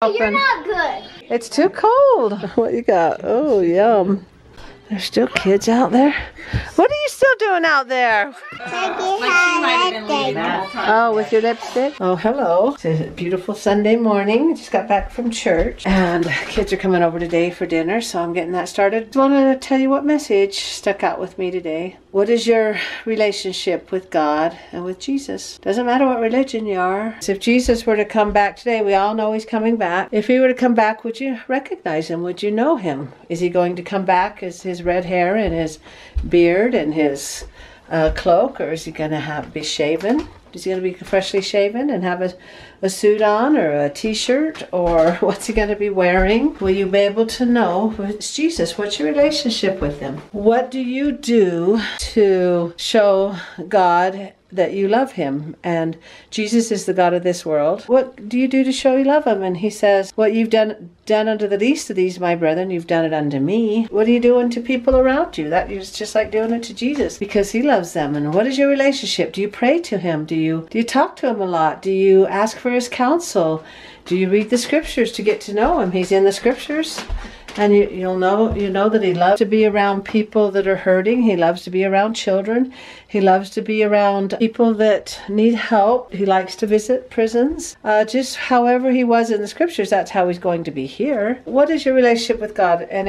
You're not good. It's too cold. What you got? Oh, yum. There's still kids out there. What are you still doing out there? Oh, with your lipstick? Oh, hello. It's a beautiful Sunday morning. Just got back from church. And kids are coming over today for dinner, so I'm getting that started. Just wanted to tell you what message stuck out with me today. What is your relationship with God and with Jesus? Doesn't matter what religion you are. So if Jesus were to come back today, we all know he's coming back. If he were to come back, would you recognize him? Would you know him? Is he going to come back as his red hair and his beard and his cloak, or is he going to be shaven? Is he going to be freshly shaven and have a suit on or a t-shirt, or what's he going to be wearing? Will you be able to know it's Jesus? What's your relationship with him? What do you do to show God that you love him? And Jesus is the God of this world. What do you do to show you love him? And he says, what you've done unto the least of these, my brethren, you've done it unto me. What are you doing to people around you? That is just like doing it to Jesus, because he loves them. And what is your relationship? Do you pray to him? Do you talk to him a lot? Do you ask for his counsel? Do you read the scriptures to get to know him? He's in the scriptures. And you know that he loves to be around people that are hurting. He loves to be around children. He loves to be around people that need help. He likes to visit prisons. Just however he was in the scriptures, that's how he's going to be here. What is your relationship with God and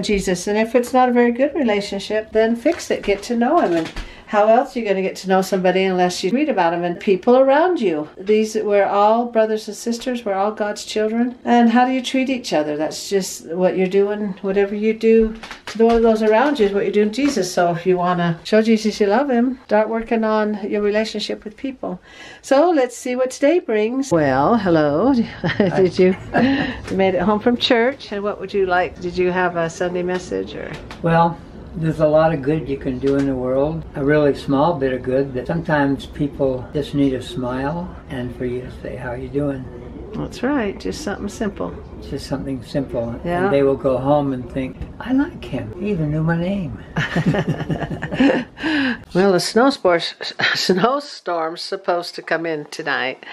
Jesus? And if it's not a very good relationship, then fix it. Get to know him. And how else are you going to get to know somebody unless you read about him and people around you? We're all brothers and sisters. We're all God's children. And how do you treat each other? That's just what you're doing. Whatever you do to those around you is what you're doing to Jesus. So if you want to show Jesus you love him, start working on your relationship with people. So let's see what today brings. Well, hello. Did you made it home from church? And what would you like? Did you have a Sunday message or? Well, there's a lot of good you can do in the world, a really small bit of good, that sometimes people just need a smile and for you to say, how are you doing? That's right, just something simple. Just something simple. Yeah. And they will go home and think, I like him. He even knew my name. Well, the snowstorm's supposed to come in tonight.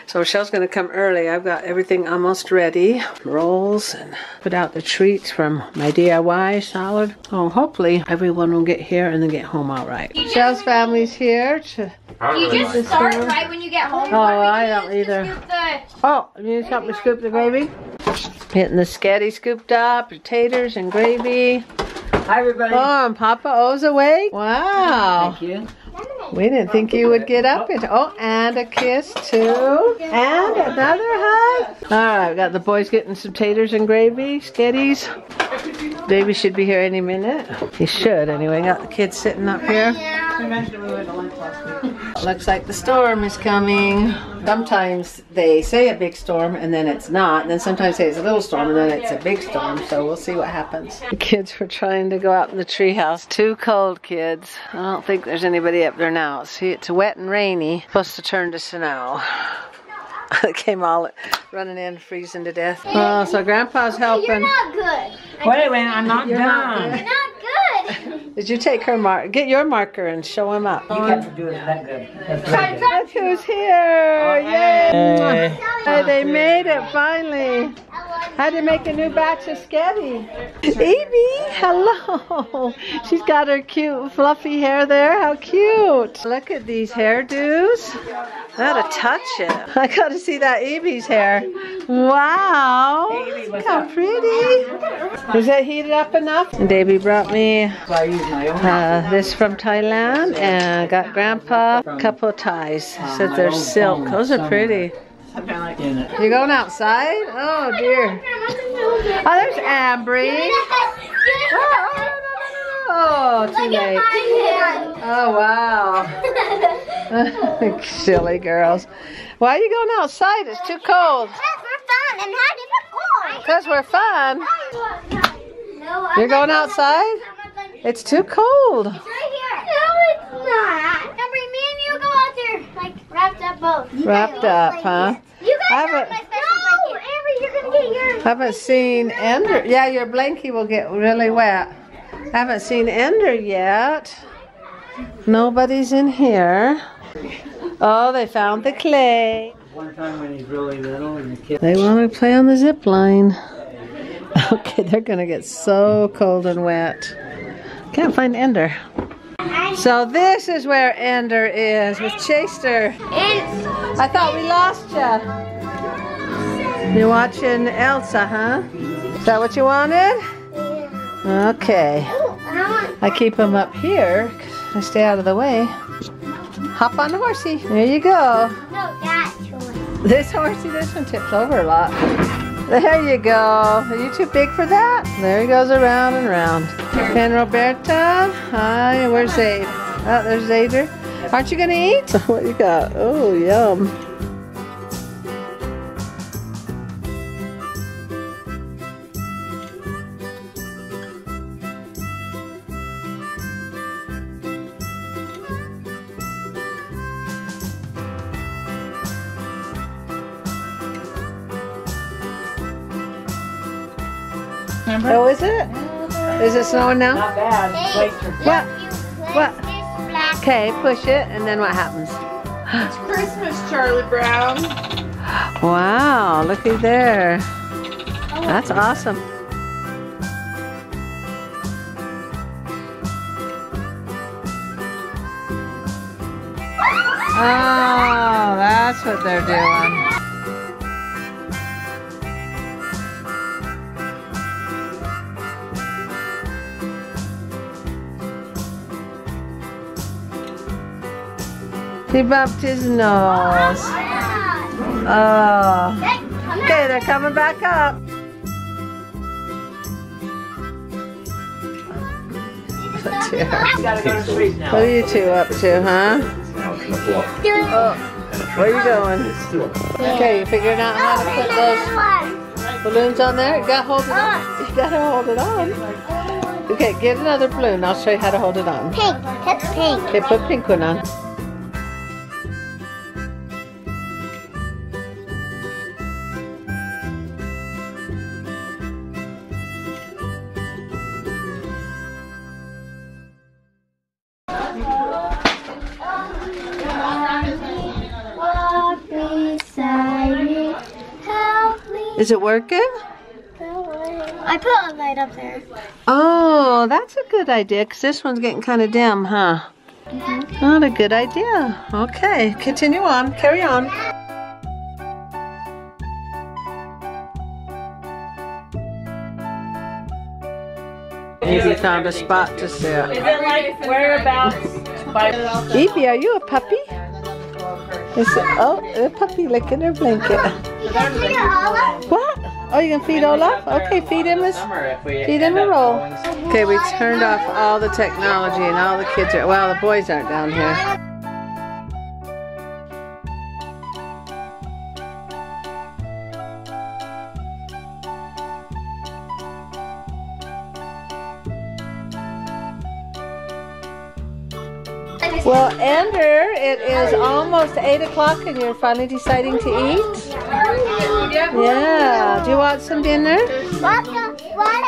So Michelle's going to come early. I've got everything almost ready. Rolls and put out the treats from my DIY salad. Oh, hopefully everyone will get here and then get home all right. Michelle's family's here. You just start right when you get home. Oh, I don't either. Oh, you need to help me scoop the gravy? Getting the sketty scooped up, potatoes and gravy. Hi, everybody. Oh, and Papa O's awake? Wow. Thank you. We didn't think you would get up. Oh, and a kiss too. And another hug. All right, we got the boys getting some taters and gravy, sketties. Davey should be here any minute. He should anyway. Got the kids sitting up here. Looks like the storm is coming. Sometimes they say a big storm and then it's not. And then sometimes they say it's a little storm and then it's a big storm. So we'll see what happens. The kids were trying to go out in the treehouse. Too cold, kids. I don't think there's anybody up there now. See, it's wet and rainy. Supposed to turn to snow. It came all running in, freezing to death. Oh, so Grandpa's helping. You're not good. Wait, I'm not done. You're not good. Did you take her mark? Get your marker and show him up. You have to do it that good. That's Try really to good. Look who's here! Yay! Hey, they made it finally. Had to make a new batch of sketty. Evie, hello. She's got her cute fluffy hair there. How cute. Look at these hairdos. Gotta touch it. I gotta see that Evie's hair. Wow. Look how pretty. Is it heated up enough? And Davey brought me this from Thailand, and got Grandpa a couple of ties. Said they're silk. Those are pretty. You going outside? Oh dear. Oh, there's Ambry. Oh, too late. Oh, wow. Silly girls. Why are you going outside? It's too cold. Because we're fun. You're going outside? It's too cold. It's right here. No, it's not. Number, me and you go out there, like, wrapped up both. Wrapped up, huh? You guys haven't- have my special blanket. Amber, you're going to get yours. Haven't seen Ender. Yeah, your blankie will get really wet. Haven't seen Ender yet. Nobody's in here. Oh, they found the clay. One time when he's really little and the kid. They want to play on the zip line. Okay, they're gonna get so cold and wet. Can't find Ender. So this is where Ender is with Chaster. I thought we lost you. You're watching Elsa, huh? Is that what you wanted? Okay. I keep them up here. I stay out of the way. Hop on the horsey. There you go. No, that's one. This horsey, this one tips over a lot. There you go. Are you too big for that? There he goes around and around. And Roberta. Hi, where's Zaid? Oh, there's Zader. Aren't you gonna eat? What you got? Oh, yum. Oh, is it? Is it snowing now? Not bad. Hey, What? you What? this black. Okay, push it, and then what happens? It's Christmas, Charlie Brown. Wow, looky there. That's awesome. Oh, that's what they're doing. He bumped his nose. Oh. Okay, they're coming back up. You gotta go to sleep now. What are you two up to, huh? Oh, where are you going? Okay, you figuring out how to put those balloons on there? You gotta hold it on. You gotta hold it on. Okay, get another balloon. I'll show you how to hold it on. Pink. That's pink. Okay, put pink one on. Is it working? I put a light up there. Oh, that's a good idea, because this one's getting kind of dim, huh? Not a good idea. Okay, continue on. Carry on. Evie found a spot to sit. Is it like whereabouts? Evie, are you a puppy? Is it, oh, a puppy licking her blanket. What? Oh, you can feed Olaf? Okay, feed him a roll. Okay, we turned off all the technology and all the kids are, well, the boys aren't down here. Well, Ender, it is almost 8 o'clock and you're finally deciding to eat? Yeah. Do you want some dinner? Water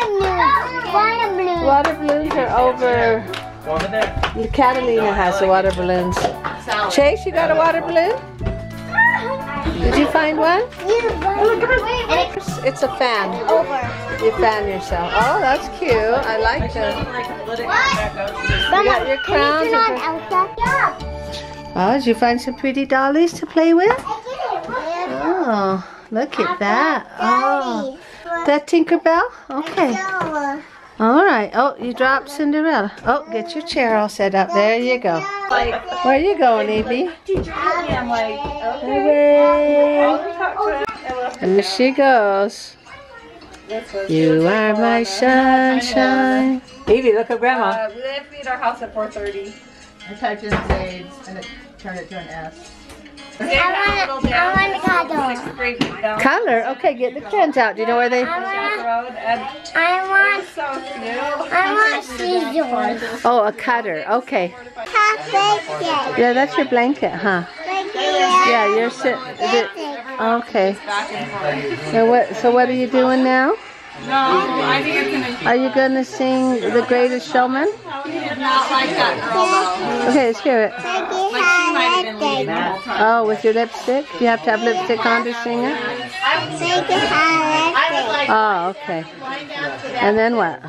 balloons. Water balloons are over. Catalina has the water balloons. Chase, you got a water balloon? Did you find one? It's a fan. You fan yourself. Oh, that's cute. I like them. You got your crowns. Oh, did you find some pretty dollies to play with? Oh, look at that. Oh, that Tinkerbell? Okay. All right. Oh, you dropped Cinderella. Oh, get your chair all set up. There you go. Where are you going, Evie? And there she goes. You are my sunshine. Evie, look at Grandma. We have to leave our house at 4:30. I typed in Zade's and it turned it to an S. I want color. Color? Okay, get the crayons out. Do you know where they... I want scissors. Oh, a cutter. Okay. Yeah, that's your blanket, huh? Yeah, you're sitting... Okay. So what are you doing now? No, I think it's gonna. Are you gonna sing The Greatest Showman? Not like that girl though. Okay, let's hear it. Like she Oh, with your lipstick? You have to have lipstick on to sing it? Oh, okay. And then what?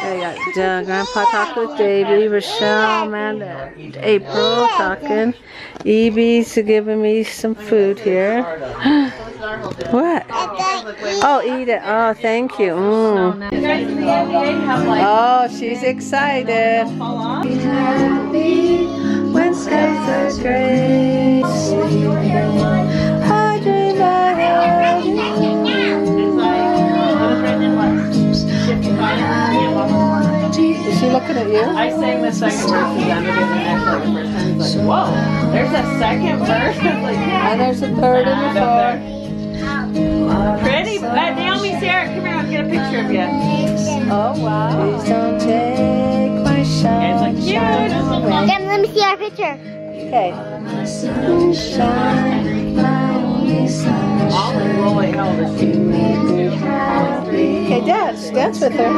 There you got Grandpa talking with Davey, Rochelle, Amanda, April talking. Evie's giving me some food here. What? Oh, eat it. Oh, thank you. Oh, she's excited. Happy when skies are gray. I dream Is she looking at you? I sang the second verse and then again the next like the first time. He's like, whoa, there's a second verse. Like, yeah. And there's a third and a fourth. Pretty. Naomi, Sarah, come here. I'll get a picture of you. Oh, wow. Please don't take my shine. It's like cute. Then let me see our picture. Okay. Sunshine, Ollie, Rolly, how old is she? okay, dance with her.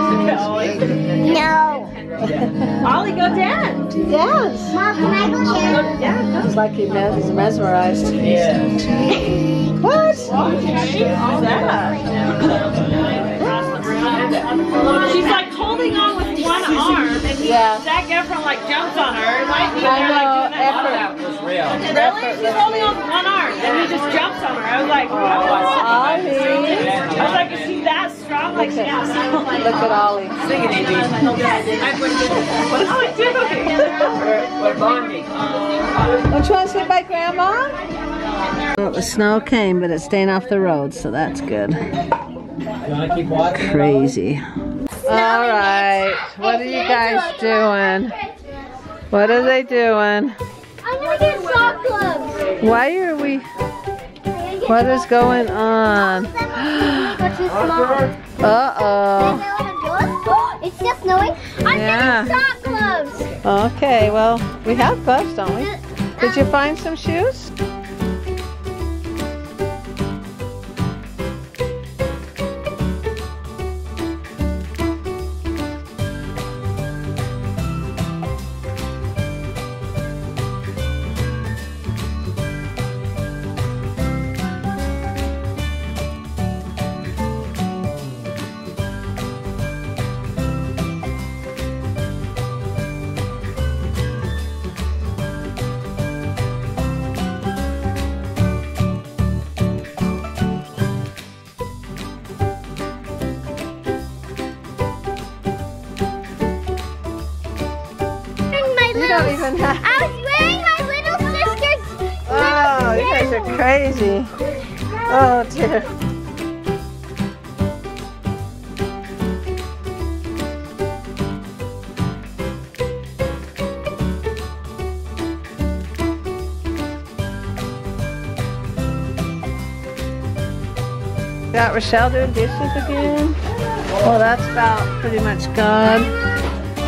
No. Ollie, go dance. Dance. Mom, can I go dance? Yeah, It's like he's mesmerized. yeah. What? What's that? She's like holding on with one arm, and Zac Efron like jumps on her. Like, I know. Effort. Really? She's holding on with one arm, and he just jumps on her. I was like, Ollie. I was like, is she that strong? Like, yeah. Look at Ollie. Sing it, Amy. What am I doing? We're bonding. Don't you want to sit by Grandma? Well, the snow came, but it's staying off the road, so that's good. Crazy. All right. What are you guys doing? What are they doing? I'm gonna get sock gloves. Why are we... What is going on? Uh-oh. It's still snowing. I'm Yeah. getting sock gloves. Okay, well, we have gloves, don't we? Did you find some shoes? I was wearing my little sister's. Oh, you guys are crazy. Oh, dear. Got Rochelle doing dishes again. Well, that's about pretty much gone.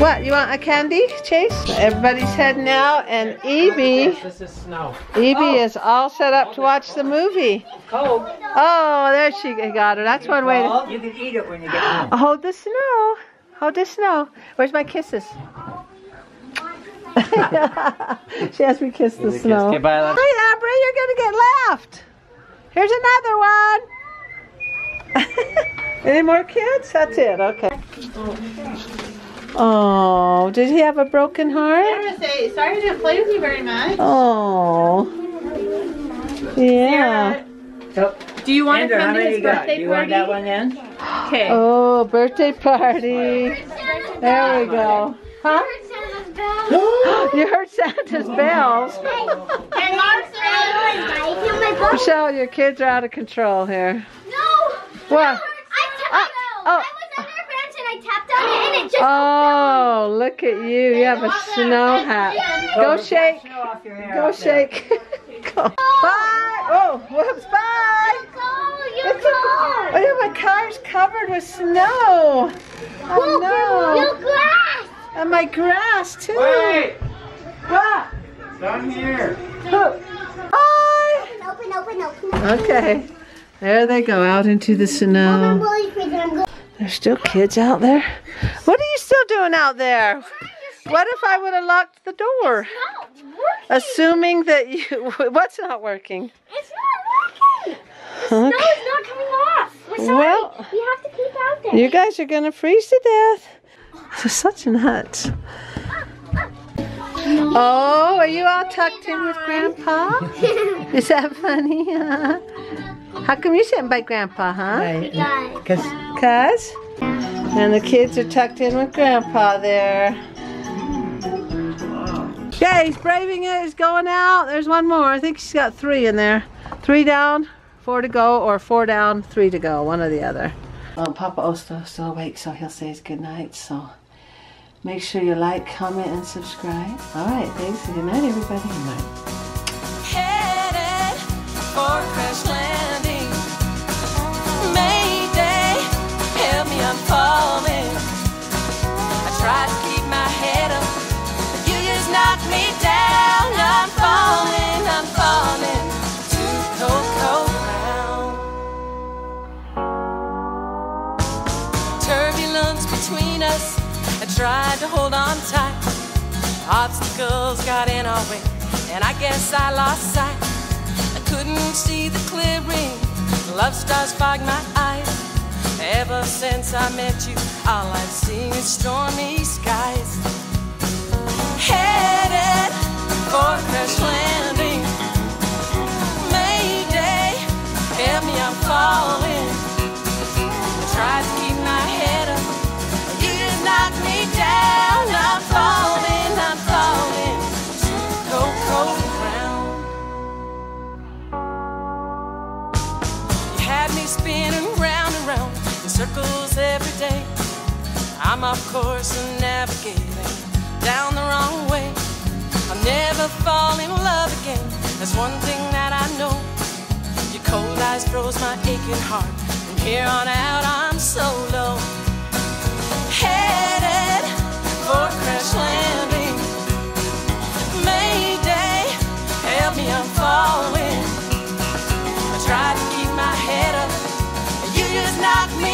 What, you want a candy, Chase? Everybody's heading out, and Evie is all set up to watch the movie. Cold. Oh, there she got her. That's one way to... You can eat it when you get home. Hold the snow. Hold the snow. Where's my kisses? She has me kiss the snow. Hey, Amber, you're going to get left. Here's another one. Any more kids? That's it. Okay. Oh, did he have a broken heart? I'm gonna say, sorry I didn't play with you very much. Oh. Yeah. So, Do you want Andrew, to how come to many his you got? birthday Do you want party? that one then? Okay. Oh, birthday party. There we go. Huh? You heard Santa's bells. And Michelle, your kids are out of control here. No. What? I was under a bench and I tapped on it and it just. Oh, look at you. You have a snow hat. Go shake. Go shake. Go. Bye. Oh, whoops. Bye. Oh, yeah, my car's covered with snow. Oh, no. Your grass. And my grass, too. Wait! What? Down here. Bye. Open. Okay. There they go out into the snow. There's still kids out there. What are you still doing out there? What if I would have locked the door? It's not working. Assuming that you... What's not working? It's not working. The snow is not coming off. We're sorry. Well, we have to keep out there. you guys are going to freeze to death. This is such nuts. Oh, are you all tucked in with Grandpa? Is that funny? How come you're sitting by Grandpa, huh? Cuz? And the kids are tucked in with Grandpa there. Okay, he's braving it. He's going out. There's one more. I think she's got 3 in there. 3 down, 4 to go, or 4 down, 3 to go. One or the other. Papa O's still awake, so he'll say his good night. So make sure you like, comment, and subscribe. All right, thanks. Good night, everybody. Good night. Headed for crash landing. Mayday, help me, I'm falling. I try to keep my head up, but you just knock me down. I'm falling to cold, cold ground. Turbulence between us, I tried to hold on tight. Obstacles got in our way, and I guess I lost sight. I couldn't see the clearing, love stars fogged my eyes. Ever since I met you, all I've seen is stormy skies. Headed for crash landing. Mayday, help me, I'm falling. I tried to keep my head up, but you just knocked me down. I'm falling to cold, cold ground. You had me spinning round and round in circles every day. I'm off course and navigating down the wrong way. I'll never fall in love again, that's one thing that I know. Your cold eyes froze my aching heart. From here on out I'm so low. Headed for crash landing. Mayday, help me, I'm falling. I tried to keep my head up, you just knocked me